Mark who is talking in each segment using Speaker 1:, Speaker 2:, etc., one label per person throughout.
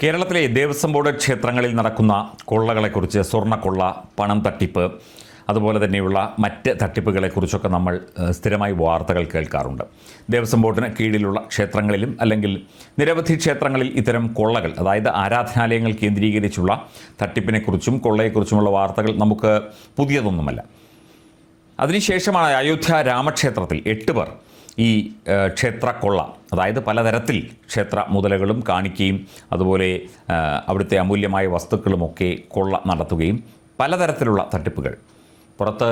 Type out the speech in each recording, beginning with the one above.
Speaker 1: കേരളത്തിലെ ദേവസ്വം ബോർഡ് ക്ഷേത്രങ്ങളിൽ നടക്കുന്ന കൊള്ളകളെക്കുറിച്ച്, സ്വർണ്ണക്കൊള്ള, പണം തട്ടിപ്പ്, അതുപോലെ തന്നെയുള്ള മറ്റ് തട്ടിപ്പുകളെക്കുറിച്ചൊക്കെ നമ്മൾ സ്ഥിരമായി വാർത്തകൾ കേൾക്കാറുണ്ട്. ദേവസ്വം ബോർഡിന് കീഴിലുള്ള ക്ഷേത്രങ്ങളിലും അല്ലെങ്കിൽ നിരവധി ക്ഷേത്രങ്ങളിൽ ഇത്തരം കൊള്ളകൾ, അതായത് ആരാധനാലയങ്ങൾ കേന്ദ്രീകരിച്ചുള്ള തട്ടിപ്പിനെക്കുറിച്ചും കൊള്ളയെക്കുറിച്ചുമുള്ള വാർത്തകൾ നമുക്ക് പുതിയതൊന്നുമല്ല. അതിനുശേഷമാണ് അയോധ്യ രാമക്ഷേത്രത്തിൽ 8 പേർ ഈ ക്ഷേത്രക്കൊള്ള, അതായത് പലതരത്തിൽ ക്ഷേത്ര മുതലകളും കാണിക്കുകയും അതുപോലെ അവിടുത്തെ അമൂല്യമായ വസ്തുക്കളുമൊക്കെ കൊള്ള നടത്തുകയും പലതരത്തിലുള്ള തട്ടിപ്പുകൾ, പുറത്ത്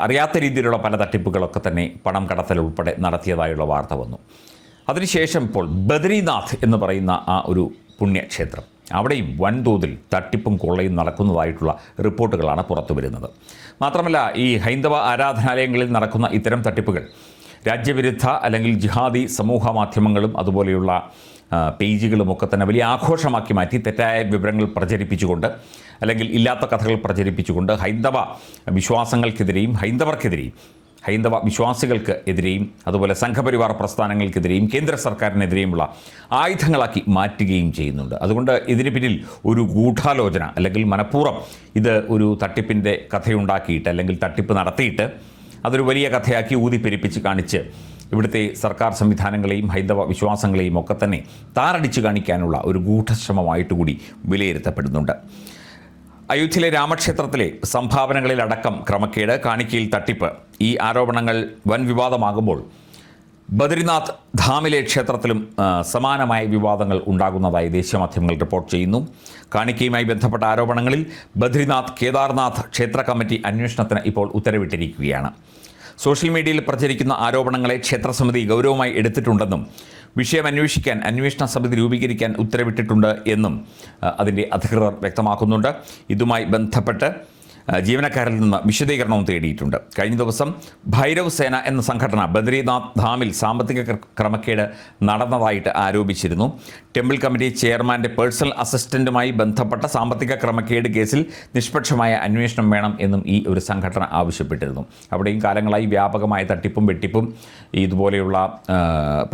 Speaker 1: അറിയാത്ത രീതിയിലുള്ള പല തട്ടിപ്പുകളൊക്കെ തന്നെ പണം കടത്തൽ ഉൾപ്പെടെ നടത്തിയതായുള്ള വാർത്ത വന്നു. അതിനുശേഷം ഇപ്പോൾ ബദരീനാഥ് എന്ന് പറയുന്ന ആ ഒരു പുണ്യക്ഷേത്രം, അവിടെയും വൻതോതിൽ തട്ടിപ്പും കൊള്ളയും നടക്കുന്നതായിട്ടുള്ള റിപ്പോർട്ടുകളാണ് പുറത്തു വരുന്നത്. മാത്രമല്ല, ഈ ഹൈന്ദവ ആരാധനാലയങ്ങളിൽ നടക്കുന്ന ഇത്തരം തട്ടിപ്പുകൾ രാജ്യവിരുദ്ധ അല്ലെങ്കിൽ ജിഹാദി സമൂഹ മാധ്യമങ്ങളും അതുപോലെയുള്ള പേജുകളുമൊക്കെ തന്നെ വലിയ ആഘോഷമാക്കി മാറ്റി തെറ്റായ വിവരങ്ങൾ പ്രചരിപ്പിച്ചുകൊണ്ട് അല്ലെങ്കിൽ ഇല്ലാത്ത കഥകൾ പ്രചരിപ്പിച്ചുകൊണ്ട് ഹൈന്ദവ വിശ്വാസങ്ങൾക്കെതിരെയും ഹൈന്ദവ വിശ്വാസികൾക്ക് എതിരെയും അതുപോലെ സംഘപരിവാർ പ്രസ്ഥാനങ്ങൾക്കെതിരെയും കേന്ദ്ര സർക്കാരിനെതിരെയുമുള്ള ആയുധങ്ങളാക്കി മാറ്റുകയും ചെയ്യുന്നുണ്ട്. അതുകൊണ്ട് ഇതിന് പിന്നിൽ ഒരു ഗൂഢാലോചന അല്ലെങ്കിൽ മനഃപൂർവ്വം ഇത് ഒരു തട്ടിപ്പിൻ്റെ കഥയുണ്ടാക്കിയിട്ട് അല്ലെങ്കിൽ തട്ടിപ്പ് നടത്തിയിട്ട് അതൊരു വലിയ കഥയാക്കി ഊതിപ്പെരിപ്പിച്ച് കാണിച്ച് ഇവിടുത്തെ സർക്കാർ സംവിധാനങ്ങളെയും ഹൈന്ദവ വിശ്വാസങ്ങളെയും ഒക്കെ തന്നെ താറടിച്ച് കാണിക്കാനുള്ള ഒരു ഗൂഢശ്രമമായിട്ട് കൂടി വിലയിരുത്തപ്പെടുന്നുണ്ട്. അയോധ്യയിലെ രാമക്ഷേത്രത്തിലെ സംഭാവനകളിലടക്കം ക്രമക്കേട്, കാണിക്കയിൽ തട്ടിപ്പ്, ഈ ആരോപണങ്ങൾ വൻ വിവാദമാകുമ്പോൾ ബദരിനാഥ് ധാമിലെ ക്ഷേത്രത്തിലും സമാനമായ വിവാദങ്ങൾ ഉണ്ടാകുന്നതായി ദേശീയ മാധ്യമങ്ങൾ റിപ്പോർട്ട് ചെയ്യുന്നു. കാണിക്കയുമായി ബന്ധപ്പെട്ട ആരോപണങ്ങളിൽ ബദ്രിനാഥ് കേദാർനാഥ് ക്ഷേത്ര കമ്മിറ്റി അന്വേഷണത്തിന് ഇപ്പോൾ ഉത്തരവിട്ടിരിക്കുകയാണ്. സോഷ്യൽ മീഡിയയിൽ പ്രചരിക്കുന്ന ആരോപണങ്ങളെ ക്ഷേത്രസമിതി ഗൗരവമായി എടുത്തിട്ടുണ്ടെന്നും വിഷയം അന്വേഷിക്കാൻ അന്വേഷണ സമിതി രൂപീകരിക്കാൻ ഉത്തരവിട്ടിട്ടുണ്ട് എന്നും അതിൻ്റെ അധികൃതർ വ്യക്തമാക്കുന്നുണ്ട്. ഇതുമായി ബന്ധപ്പെട്ട് ജീവനക്കാരിൽ നിന്ന് വിശദീകരണവും തേടിയിട്ടുണ്ട്. കഴിഞ്ഞ ദിവസം ഭൈരവ് സേന എന്ന സംഘടന ബദരീനാഥ് ധാമിൽ സാമ്പത്തിക ക്രമക്കേട് നടന്നതായിട്ട് ആരോപിച്ചിരുന്നു. ടെമ്പിൾ കമ്മിറ്റി ചെയർമാൻ്റെ പേഴ്സണൽ അസിസ്റ്റൻറ്റുമായി ബന്ധപ്പെട്ട സാമ്പത്തിക ക്രമക്കേട് കേസിൽ നിഷ്പക്ഷമായ അന്വേഷണം വേണം എന്നും ഈ ഒരു സംഘടന ആവശ്യപ്പെട്ടിരുന്നു. അവിടെയും കാലങ്ങളായി വ്യാപകമായ തട്ടിപ്പും വെട്ടിപ്പും ഇതുപോലെയുള്ള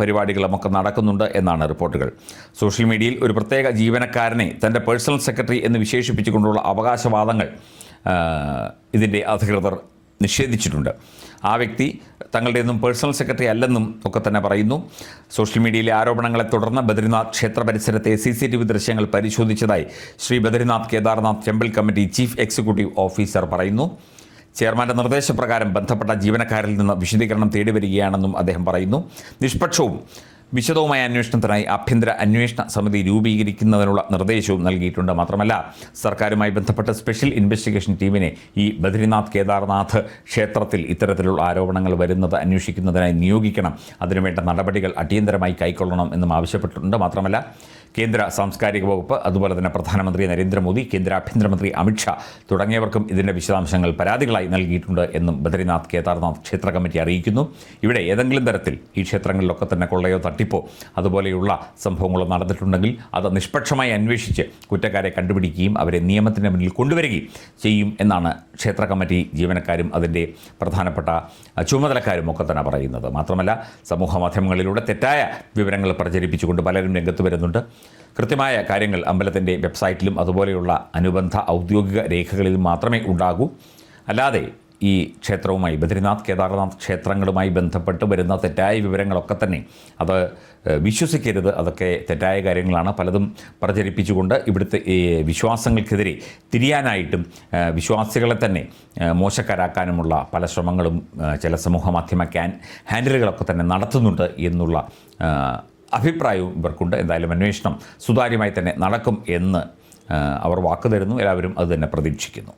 Speaker 1: പരിപാടികളുമൊക്കെ നടക്കുന്നുണ്ട് എന്നാണ് റിപ്പോർട്ടുകൾ. സോഷ്യൽ മീഡിയയിൽ ഒരു പ്രത്യേക ജീവനക്കാരനെ തൻ്റെ പേഴ്സണൽ സെക്രട്ടറി എന്ന് വിശേഷിപ്പിച്ചുകൊണ്ടുള്ള അവകാശവാദങ്ങൾ ഇതിൻ്റെ അധികൃതർ നിഷേധിച്ചിട്ടുണ്ട്. ആ വ്യക്തി തങ്ങളുടെ ഒന്നും പേഴ്സണൽ സെക്രട്ടറി അല്ലെന്നും ഒക്കെ തന്നെ പറയുന്നു. സോഷ്യൽ മീഡിയയിലെ ആരോപണങ്ങളെ തുടർന്ന് ബദരിനാഥ് ക്ഷേത്ര പരിസരത്തെ CCTV ദൃശ്യങ്ങൾ പരിശോധിച്ചതായി Shri Badrinath Kedarnath temple committee chief executive officer പറയുന്നു. ചെയർമാൻ്റെ നിർദ്ദേശപ്രകാരം ബന്ധപ്പെട്ട ജീവനക്കാരിൽ നിന്ന് വിശദീകരണം തേടി വരികയാണെന്നും അദ്ദേഹം പറയുന്നു. നിഷ്പക്ഷവും വിശദവുമായ അന്വേഷണത്തിനായി ആഭ്യന്തര അന്വേഷണ സമിതി രൂപീകരിക്കുന്നതിനുള്ള നിർദ്ദേശവും നൽകിയിട്ടുണ്ട്. മാത്രമല്ല, സർക്കാരുമായി ബന്ധപ്പെട്ട സ്പെഷ്യൽ ഇൻവെസ്റ്റിഗേഷൻ ടീമിനെ ഈ ബദരിനാഥ് കേദാർനാഥ് ക്ഷേത്രത്തിൽ ഇത്തരത്തിലുള്ള ആരോപണങ്ങൾ വരുന്നത് അന്വേഷിക്കുന്നതിനായി നിയോഗിക്കണം. അതിനുവേണ്ട നടപടികൾ അടിയന്തരമായി കൈക്കൊള്ളണം എന്നും ആവശ്യപ്പെട്ടിട്ടുണ്ട്. മാത്രമല്ല, കേന്ദ്ര സാംസ്കാരിക വകുപ്പ്, അതുപോലെ തന്നെ പ്രധാനമന്ത്രി നരേന്ദ്രമോദി, കേന്ദ്ര ആഭ്യന്തരമന്ത്രി അമിത്ഷാ തുടങ്ങിയവർക്കും ഇതിൻ്റെ വിശദാംശങ്ങൾ പരാതികളായി നൽകിയിട്ടുണ്ട് എന്നും ബദരിനാഥ് കേദാർനാഥ് ക്ഷേത്ര കമ്മിറ്റി അറിയിക്കുന്നു. ഇവിടെ ഏതെങ്കിലും തരത്തിൽ ഈ ക്ഷേത്രങ്ങളിലൊക്കെ തന്നെ കൊള്ളയോ തട്ടിപ്പോ അതുപോലെയുള്ള സംഭവങ്ങളോ നടന്നിട്ടുണ്ടെങ്കിൽ അത് നിഷ്പക്ഷമായി അന്വേഷിച്ച് കുറ്റക്കാരെ കണ്ടുപിടിക്കുകയും അവരെ നിയമത്തിൻ്റെ മുന്നിൽ കൊണ്ടുവരികയും ചെയ്യും എന്നാണ് ക്ഷേത്ര കമ്മിറ്റി ജീവനക്കാരും അതിൻ്റെ പ്രധാനപ്പെട്ട ചുമതലക്കാരും ഒക്കെ തന്നെ പറയുന്നത്. മാത്രമല്ല, സമൂഹ മാധ്യമങ്ങളിലൂടെ തെറ്റായ വിവരങ്ങൾ പ്രചരിപ്പിച്ചുകൊണ്ട് പലരും രംഗത്ത് വരുന്നുണ്ട്. കൃത്യമായ കാര്യങ്ങൾ അമ്പലത്തിൻ്റെ വെബ്സൈറ്റിലും അതുപോലെയുള്ള അനുബന്ധ ഔദ്യോഗിക രേഖകളിലും മാത്രമേ ഉണ്ടാകൂ. അല്ലാതെ ഈ ക്ഷേത്രവുമായി ബദരിനാഥ് കേദാർനാഥ് ക്ഷേത്രങ്ങളുമായി ബന്ധപ്പെട്ട് വരുന്ന തെറ്റായ വിവരങ്ങളൊക്കെ തന്നെ അത് വിശ്വസിക്കരുത്. അതൊക്കെ തെറ്റായ കാര്യങ്ങളാണ്. പലതും പ്രചരിപ്പിച്ചുകൊണ്ട് ഇവിടുത്തെ വിശ്വാസങ്ങൾക്കെതിരെ തിരിയാനായിട്ടും വിശ്വാസികളെ തന്നെ മോശക്കാരാക്കാനുമുള്ള പല ശ്രമങ്ങളും ചില സമൂഹ മാധ്യമ ഹാൻഡിലുകളൊക്കെ തന്നെ നടത്തുന്നുണ്ട് എന്നുള്ള അഭിപ്രായവും ഇവർക്കുണ്ട്. എന്തായാലും അന്വേഷണം സുതാര്യമായി തന്നെ നടക്കും എന്ന് അവർ വാക്ക് തരുന്നു. എല്ലാവരും അത് തന്നെ പ്രതീക്ഷിക്കുന്നു.